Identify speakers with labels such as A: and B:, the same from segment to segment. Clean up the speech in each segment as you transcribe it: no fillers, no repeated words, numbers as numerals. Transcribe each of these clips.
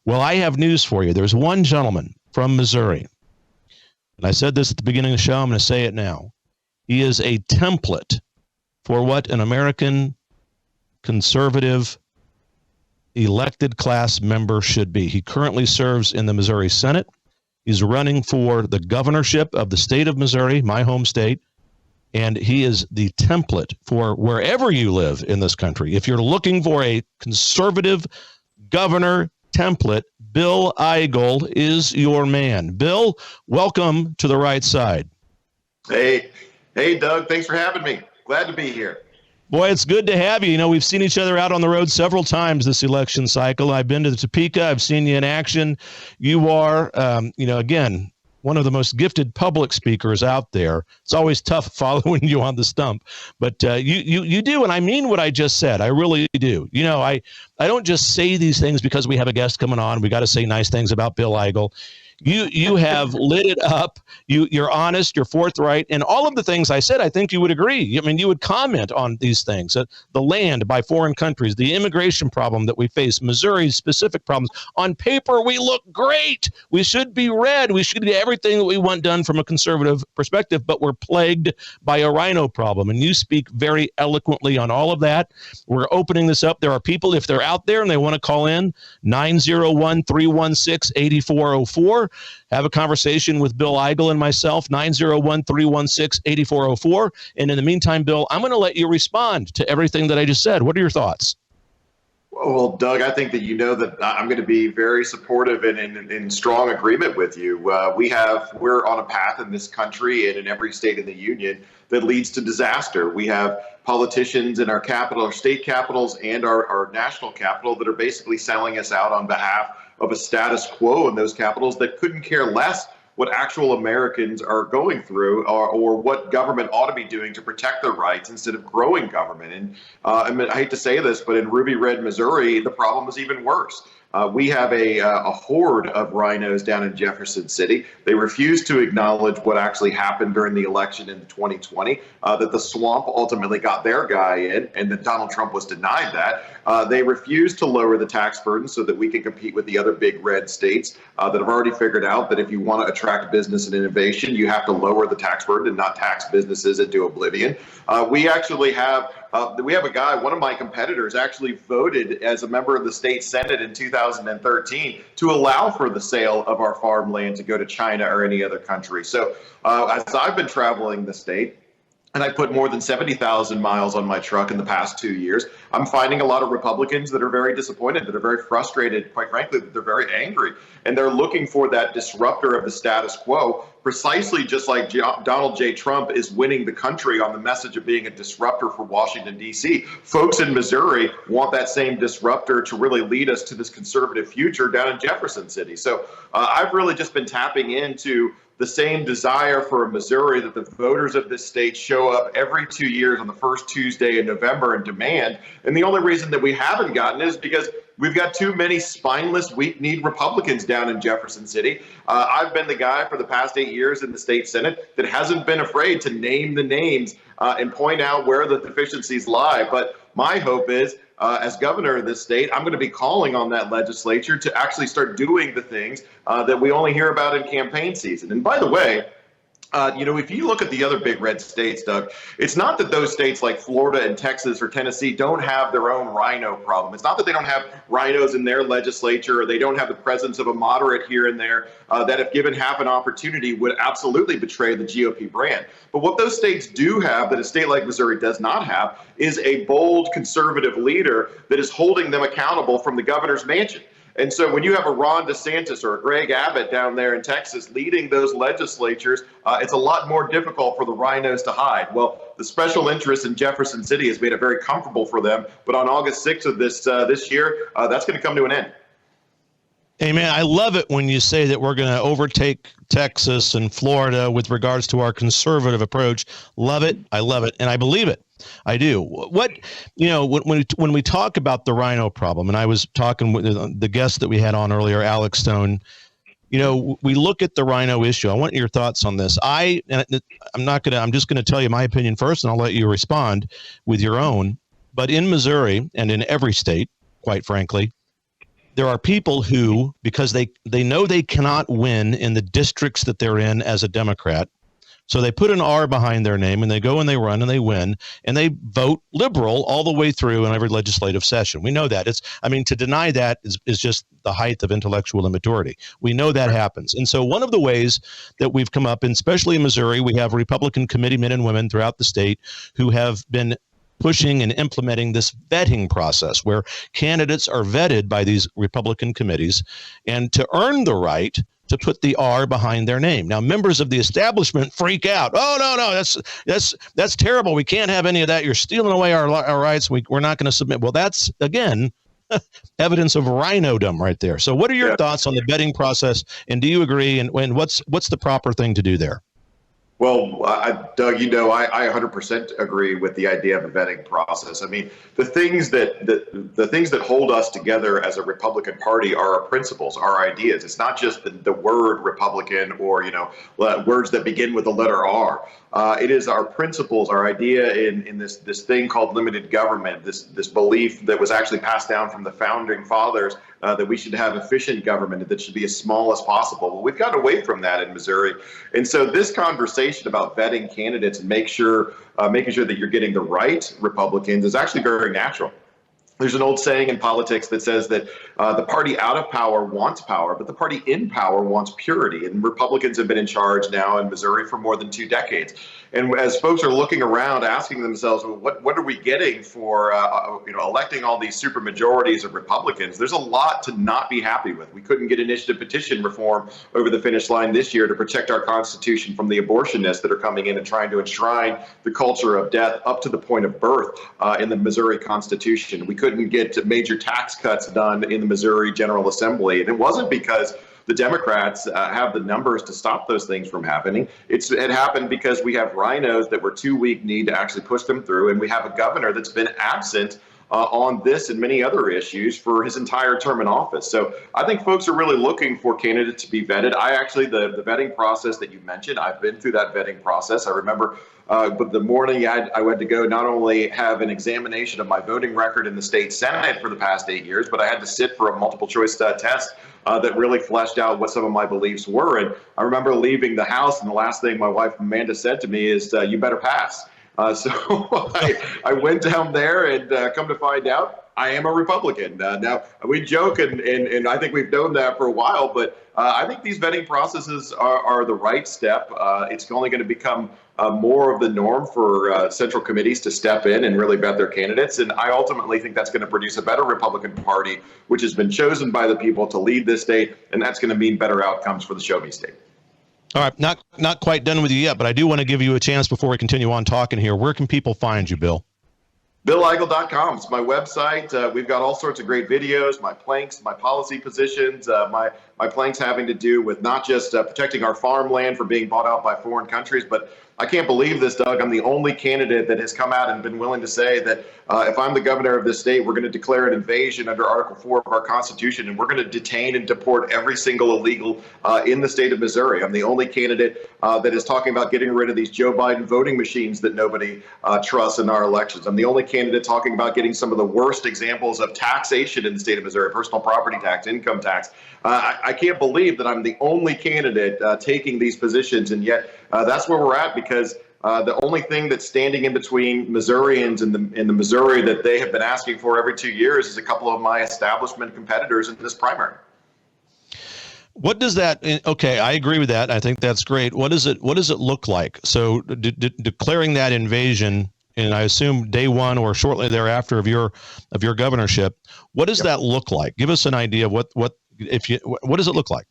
A: Well, I have news for you. There's one gentleman from Missouri, and I said this at the beginning of the show. I'm going to say it now. He is a template for what an American conservative elected class member should be. He currently serves in the Missouri Senate. He's running for the governorship of the state of Missouri, my home state, and he is the template for wherever you live in this country. If you're looking for a conservative governor template, Bill Eigel is your man. Bill, welcome to the right side.
B: Hey, Doug, thanks for having me. Glad to be here.
A: Boy, it's good to have you. You know, we've seen each other out on the road several times this election cycle. I've been to the Topeka. I've seen you in action. You are, again, one of the most gifted public speakers out there. It's always tough following you on the stump, but you do, and I mean what I just said. I really do. You know, I don't just say these things because we have a guest coming on. We got to say nice things about Bill Eigel. You have lit it up. You're honest, you're forthright, and all of the things I said, I think you would agree. I mean, you would comment on these things: the land by foreign countries, the immigration problem that we face, Missouri's specific problems. On paper, we look great. We should be red. We should get everything that we want done from a conservative perspective, but we're plagued by a rhino problem. And you speak very eloquently on all of that. We're opening this up. There are people, if they're out there and they want to call in, 901-316-8404. Have a conversation with Bill Eigel and myself, 901-316-8404. And in the meantime, Bill, I'm going to let you respond to everything that I just said. What are your thoughts?
B: Well, Doug, I think that you know that I'm going to be very supportive and in strong agreement with you. We're on a path in this country and in every state in the union that leads to disaster. We have politicians in our capital, our state capitals, and our national capital that are basically selling us out on behalf of a status quo in those capitals that couldn't care less what actual Americans are going through or what government ought to be doing to protect their rights instead of growing government. And I hate to say this, but in Ruby Red, Missouri, the problem is even worse. We have a horde of rhinos down in Jefferson City. They refuse to acknowledge what actually happened during the election in 2020, that the swamp ultimately got their guy in, and that Donald Trump was denied that. They refuse to lower the tax burden so that we can compete with the other big red states that have already figured out that if you want to attract business and innovation, you have to lower the tax burden and not tax businesses into oblivion. We actually have a guy, one of my competitors actually voted as a member of the state Senate in 2013 to allow for the sale of our farmland to go to China or any other country. So as I've been traveling the state, and I put more than 70,000 miles on my truck in the past 2 years, I'm finding a lot of Republicans that are very disappointed, that are very frustrated, quite frankly, that they're very angry. And they're looking for that disruptor of the status quo, precisely just like Donald J. Trump is winning the country on the message of being a disruptor for Washington, D.C. Folks in Missouri want that same disruptor to really lead us to this conservative future down in Jefferson City. So I've really just been tapping into the same desire for Missouri that the voters of this state show up every 2 years on the first Tuesday in November and demand. And the only reason that we haven't gotten it is because we've got too many spineless, weak-kneed Republicans down in Jefferson City. I've been the guy for the past 8 years in the state Senate that hasn't been afraid to name the names and point out where the deficiencies lie. But my hope is, as governor of this state, I'm going to be calling on that legislature to actually start doing the things that we only hear about in campaign season. And by the way, if you look at the other big red states, Doug, it's not that those states like Florida and Texas or Tennessee don't have their own rhino problem. It's not that they don't have rhinos in their legislature or they don't have the presence of a moderate here and there that, if given half an opportunity, would absolutely betray the GOP brand. But what those states do have that a state like Missouri does not have is a bold conservative leader that is holding them accountable from the governor's mansion. And so when you have a Ron DeSantis or a Greg Abbott down there in Texas leading those legislatures, it's a lot more difficult for the rhinos to hide. Well, the special interest in Jefferson City has made it very comfortable for them. But on August 6th of this year, that's going to come to an end.
A: Hey, man, I love it when you say that we're going to overtake Texas and Florida with regards to our conservative approach. Love it. I love it. And I believe it. I do. When we talk about the rhino problem, and I was talking with the guest that we had on earlier, Alex Stone, we look at the rhino issue. I want your thoughts on this. I'm just going to tell you my opinion first, and I'll let you respond with your own. But in Missouri and in every state, quite frankly, there are people who, because they know they cannot win in the districts that they're in as a Democrat, so they put an R behind their name and they go and they run and they win and they vote liberal all the way through in every legislative session. We know that. To deny that is just the height of intellectual immaturity. We know that happens. And so one of the ways that we've come up, and especially in Missouri, we have Republican committeemen and women throughout the state who have been pushing and implementing this vetting process where candidates are vetted by these Republican committees, and to earn the right to put the R behind their name. Now, members of the establishment freak out. Oh, no, that's terrible. We can't have any of that. You're stealing away our rights. We're not going to submit. Well, that's, again, evidence of rhinodom right there. So what are your thoughts on the vetting process, and do you agree, and what's the proper thing to do there?
B: Well, Doug, I 100% agree with the idea of a vetting process. I mean, the things that hold us together as a Republican Party are our principles, our ideas. It's not just the word Republican or words that begin with the letter R. It is our principles, our idea in this thing called limited government, this belief that was actually passed down from the founding fathers, that we should have efficient government, that should be as small as possible. Well, we've gotten away from that in Missouri. And so this conversation about vetting candidates and making sure that you're getting the right Republicans is actually very natural. There's an old saying in politics that says that the party out of power wants power, but the party in power wants purity. And Republicans have been in charge now in Missouri for more than 2 decades. And as folks are looking around, asking themselves, well, what are we getting for electing all these supermajorities of Republicans? There's a lot to not be happy with. We couldn't get initiative petition reform over the finish line this year to protect our Constitution from the abortionists that are coming in and trying to enshrine the culture of death up to the point of birth in the Missouri Constitution. We couldn't get major tax cuts done in the Missouri General Assembly. And it wasn't because the Democrats have the numbers to stop those things from happening. It happened because we have rhinos that were too weak-kneed to actually push them through, and we have a governor that's been absent on this and many other issues for his entire term in office. So I think folks are really looking for candidates to be vetted. The vetting process that you mentioned, I've been through that vetting process. I remember but the morning I went to go not only have an examination of my voting record in the state Senate for the past 8 years, but I had to sit for a multiple choice test that really fleshed out what some of my beliefs were. And I remember leaving the house, and the last thing my wife Amanda said to me is, "You better pass." So I went down there, and come to find out, I am a Republican. Now, we joke, and I think we've known that for a while, but I think these vetting processes are the right step. It's only going to become more of the norm for central committees to step in and really vet their candidates. And I ultimately think that's going to produce a better Republican Party, which has been chosen by the people to lead this state, and that's going to mean better outcomes for the Show Me State.
A: All right, not quite done with you yet, but I do want to give you a chance before we continue on talking here. Where can people find you, Bill?
B: BillEigel.com. It's my website. We've got all sorts of great videos, my planks, my policy positions, my planks having to do with not just protecting our farmland from being bought out by foreign countries, but I can't believe this, Doug. I'm the only candidate that has come out and been willing to say that if I'm the governor of this state, we're going to declare an invasion under Article 4 of our Constitution, and we're going to detain and deport every single illegal in the state of Missouri. I'm the only candidate that is talking about getting rid of these Joe Biden voting machines that nobody trusts in our elections. I'm the only candidate talking about getting some of the worst examples of taxation in the state of Missouri, personal property tax, income tax. I can't believe that I'm the only candidate taking these positions, and yet that's where we're at, because the only thing that's standing in between Missourians and the Missouri that they have been asking for every 2 years is a couple of my establishment competitors in this primary.
A: What does that? Okay, I agree with that. I think that's great. What does it look like? So declaring that invasion, and I assume day one or shortly thereafter of your governorship, what does that look like? Give us an idea of what does it look like?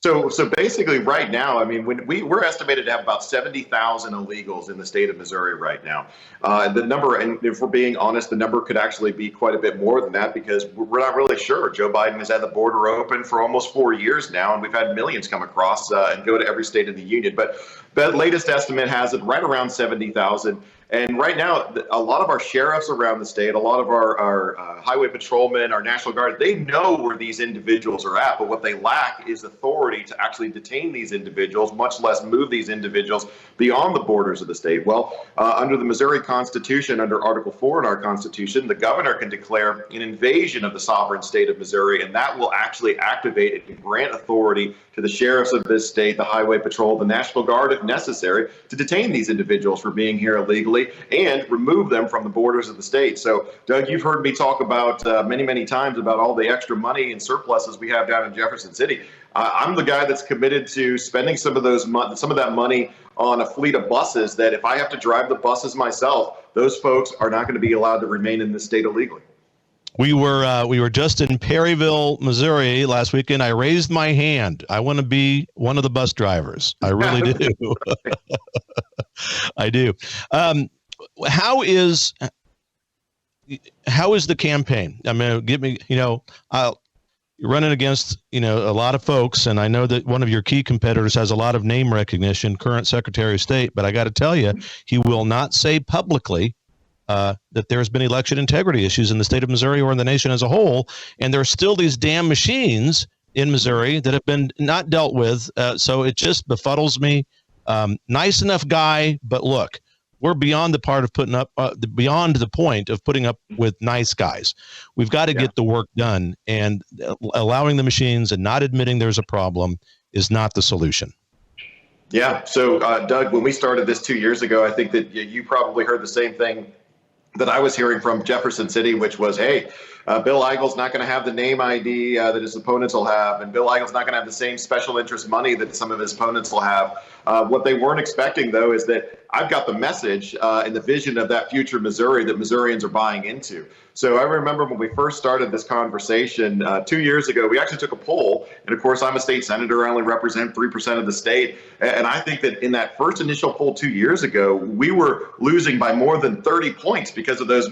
B: So basically right now, I mean, we're estimated to have about 70,000 illegals in the state of Missouri right now. The number, and if we're being honest, the number could actually be quite a bit more than that, because we're not really sure. Joe Biden has had the border open for almost 4 years now, and we've had millions come across and go to every state in the union. But the latest estimate has it right around 70,000. And right now, a lot of our sheriffs around the state, a lot of our highway patrolmen, our National Guard, they know where these individuals are at, but what they lack is authority to actually detain these individuals, much less move these individuals beyond the borders of the state. Well, under the Missouri Constitution, under Article 4 in our Constitution, the governor can declare an invasion of the sovereign state of Missouri, and that will actually activate and grant authority to the sheriffs of this state, the highway patrol, the National Guard, if necessary, to detain these individuals for being here illegally and remove them from the borders of the state. So, Doug, you've heard me talk about many times about all the extra money and surpluses we have down in Jefferson City. I'm the guy that's committed to spending some of that money on a fleet of buses that if I have to drive the buses myself, those folks are not going to be allowed to remain in this state illegally.
A: We were just in Perryville, Missouri last weekend. I raised my hand. I want to be one of the bus drivers. I really do. I do. How is the campaign? I mean, you're running against, a lot of folks, and I know that one of your key competitors has a lot of name recognition, current Secretary of State, but I got to tell you, he will not say publicly that there's been election integrity issues in the state of Missouri or in the nation as a whole, and there are still these damn machines in Missouri that have been not dealt with, so it just befuddles me. Nice enough guy, but look, we're beyond the part of beyond the point of putting up with nice guys. We've got to get the work done, and allowing the machines and not admitting there's a problem is not the solution.
B: Yeah. So, Doug, when we started this 2 years ago, I think that you probably heard the same thing that I was hearing from Jefferson City, which was, hey, Bill Eigel's not going to have the name ID that his opponents will have, and Bill Eigel's not going to have the same special interest money that some of his opponents will have. What they weren't expecting, though, is that I've got the message and the vision of that future Missouri that Missourians are buying into. So I remember when we first started this conversation 2 years ago, we actually took a poll. And of course, I'm a state senator. I only represent 3% of the state. And I think that in that first initial poll 2 years ago, we were losing by more than 30 points because of those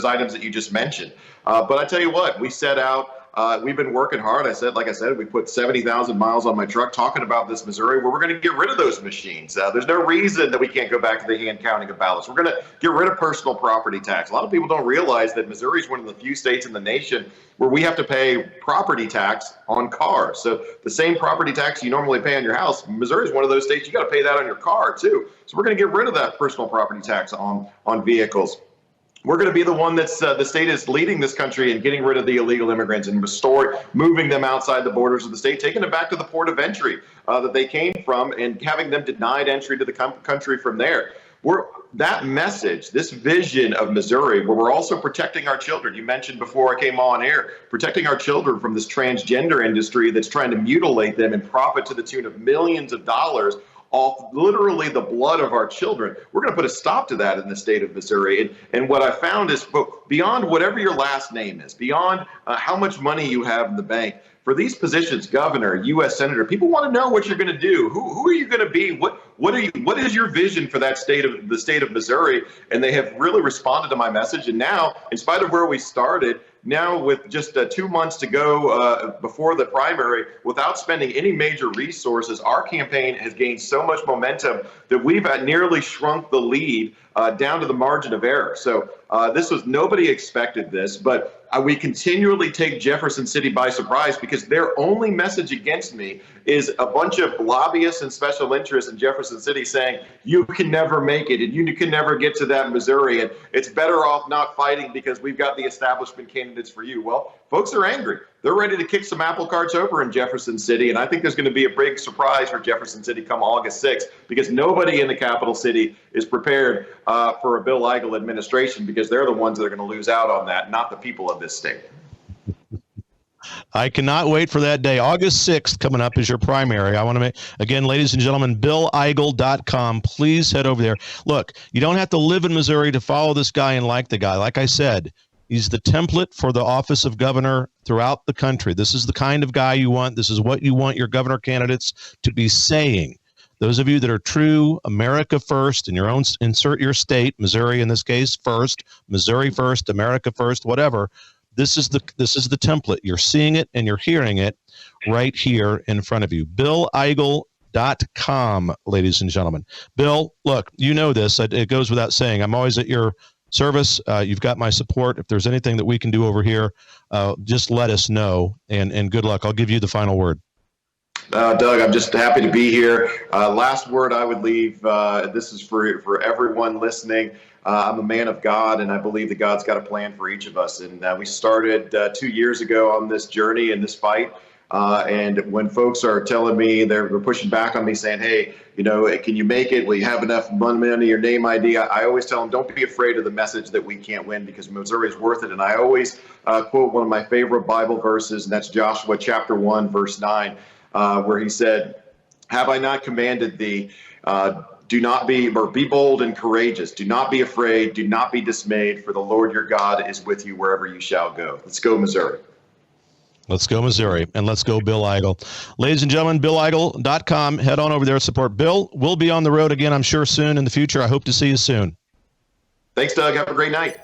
B: items that you just mentioned. But I tell you what, we set out. We've been working hard. Like I said, we put 70,000 miles on my truck talking about this Missouri where we're going to get rid of those machines. There's no reason that we can't go back to the hand counting of ballots. We're going to get rid of personal property tax. A lot of people don't realize that Missouri is one of the few states in the nation where we have to pay property tax on cars. So the same property tax you normally pay on your house, Missouri is one of those states you got to pay that on your car too. So we're going to get rid of that personal property tax on vehicles. We're going to be the one that's the state is leading this country in getting rid of the illegal immigrants and moving them outside the borders of the state, taking them back to the port of entry that they came from and having them denied entry to the country from there. That message, this vision of Missouri, where we're also protecting our children. You mentioned before I came on air, protecting our children from this transgender industry that's trying to mutilate them and profit to the tune of millions of dollars off literally the blood of our children. We're going to put a stop to that in the state of Missouri. And what I found is beyond whatever your last name is, beyond how much money you have in the bank, for these positions, governor, U.S. senator, people want to know what you're going to do. Who are you going to be? What is your vision for the state of Missouri? And they have really responded to my message. And now, in spite of where we started, now with just 2 months to go before the primary, without spending any major resources, our campaign has gained so much momentum that we've nearly shrunk the lead down to the margin of error. So nobody expected this, but we continually take Jefferson City by surprise because their only message against me is a bunch of lobbyists and special interests in Jefferson City saying, you can never make it and you can never get to that Missouri and it's better off not fighting because we've got the establishment candidates for you. Well, folks are angry. They're ready to kick some apple carts over in Jefferson City, and I think there's going to be a big surprise for Jefferson City come August 6th because nobody in the capital city is prepared for a Bill Eigel administration because they're the ones that are going to lose out on that, not the people of this state.
A: I cannot wait for that day. August 6th coming up is your primary. I want to make, again, ladies and gentlemen, BillEigel.com. Please head over there. Look, you don't have to live in Missouri to follow this guy and like the guy. Like I said, he's the template for the office of governor throughout the country. This is the kind of guy you want. This is what you want your governor candidates to be saying. Those of you that are true America first in your own, insert your state, Missouri in this case, first, Missouri first, America first, whatever. This is the template. You're seeing it and you're hearing it right here in front of you. BillEigel.com. BillAeigel.com, ladies and gentlemen. Bill, look, you know this. It goes without saying. I'm always at your service. You've got my support. If there's anything that we can do over here, just let us know. And good luck. I'll give you the final word.
B: Doug, I'm just happy to be here. Last word I would leave, this is for everyone listening. I'm a man of God, and I believe that God's got a plan for each of us. And we started 2 years ago on this journey and this fight. And when folks are telling me, they're pushing back on me saying, hey, can you make it? Will you have enough money under your name ID? I always tell them, don't be afraid of the message that we can't win, because Missouri is worth it. And I always quote one of my favorite Bible verses, and that's Joshua chapter 1, verse 9, where he said, have I not commanded thee, do not be bold and courageous. Do not be afraid. Do not be dismayed, for the Lord your God is with you wherever you shall go. Let's go, Missouri.
A: Let's go, Missouri, and let's go, Bill Eigel. Ladies and gentlemen, BillEigel.com. Head on over there, support Bill. We'll be on the road again, I'm sure, soon in the future. I hope to see you soon.
B: Thanks, Doug. Have a great night.